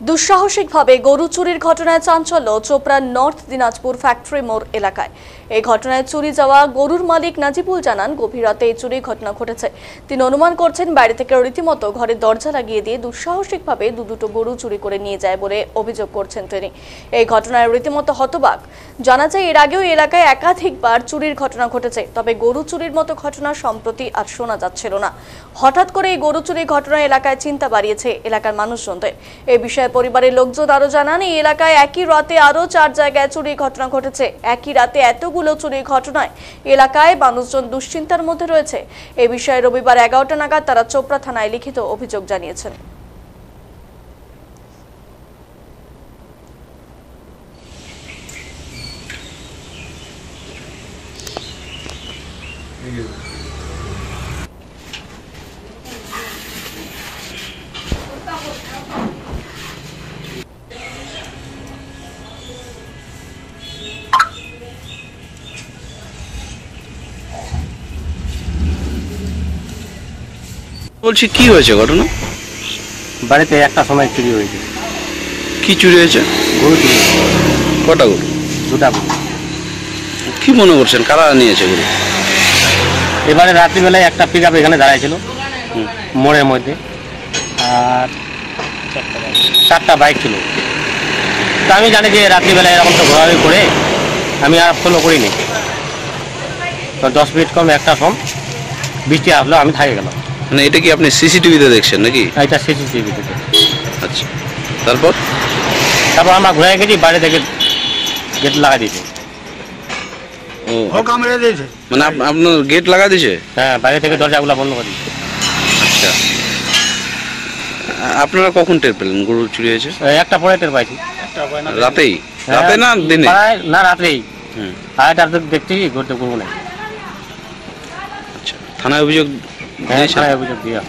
দুঃসাহসিকভাবে গরু চুরির ঘটনায় চাঞ্চল্য চোপড়ার নর্থ দিনাজপুর ফ্যাক্টরি মোড় এলাকায়। এই ঘটনায় চুরি যাওয়া গরুর মালিক নাজিবুল জানান, গভীর রাতে এই চুরির ঘটনা ঘটেছে। তিনি অনুমান করছেন, বাইরে থেকে রীতিমতো ঘরের দরজা লাগিয়ে দিয়ে দুঃসাহসিকভাবে দুটো গরু চুরি করে নিয়ে যায় বলে অভিযোগ করছেন তিনি। এই ঘটনায় রীতিমতো হতবাক। জানা যায়, এর আগেও এলাকায় একাধিকবার চুরির ঘটনা ঘটেছে, তবে গরু চুরির মতো ঘটনা সম্প্রতি আর শোনা যাচ্ছিল না। হঠাৎ করে এই গরু চুরির ঘটনা এলাকায় চিন্তা বাড়িয়েছে এলাকার মানুষজনদের। এই বিষয়ে পরিবারের লোকজন আরো জানান, এই এলাকায় একই রাতে আরো 4 জায়গায় চুরির ঘটনা ঘটেছে। একই রাতে এতগুলো চুরির ঘটনায় এলাকায় মানুষজন দুশ্চিন্তার মধ্যে রয়েছে। এই বিষয়ে রবিবার 11টা নাগাদ তারা চোপড়া থানায় লিখিত অভিযোগ জানিয়েছেন। বলছি, কি হয়েছে ঘটনা? বাড়িতে একটা সময় চুরি হয়েছে। কি চুরি হয়েছে? গরু চুরি। কটা গরু? দুটা গরু। কি মনে করছেন, কারা নিয়েছে গরু? এবারে রাত্রিবেলায় একটা পিক আপ এখানে দাঁড়াইছিল মোড়ের মধ্যে, আর 4টা বাইক ছিল। তো আমি জানি যে রাত্রিবেলায় এরকম তো ঘোরাঘুরি করে আমি আর ফলো করিনি। তো 10 মিনিট কম একটা কম বৃষ্টি আসলো, আমি থাকে গেলাম। মানে এটা কি আপনি সিসিটিভিতে দেখছেন নাকি? এটা সিসিটিভিতে। আচ্ছা, তারপর আমরা ঘুরে গেছি, বাইরে থেকে গেট লাগাই দিয়েছে। মানে আপনার গেট লাগা দিয়েছে? হ্যাঁ, বাইরে থেকে দরজাগুলো বন্ধ করে দিয়েছে। আচ্ছা, আপনারা কখন টের পেলেন গরু চুরি হয়েছে? একটা পরে টের পাইছি। রাতেই? রাতে না দিনে? না, রাত্রেই। আড়াইটা দেখছি গরু নেই। আচ্ছা, থানায় অভিযোগ? হ্যাঁ, থানায় অভিযোগ দিয়া।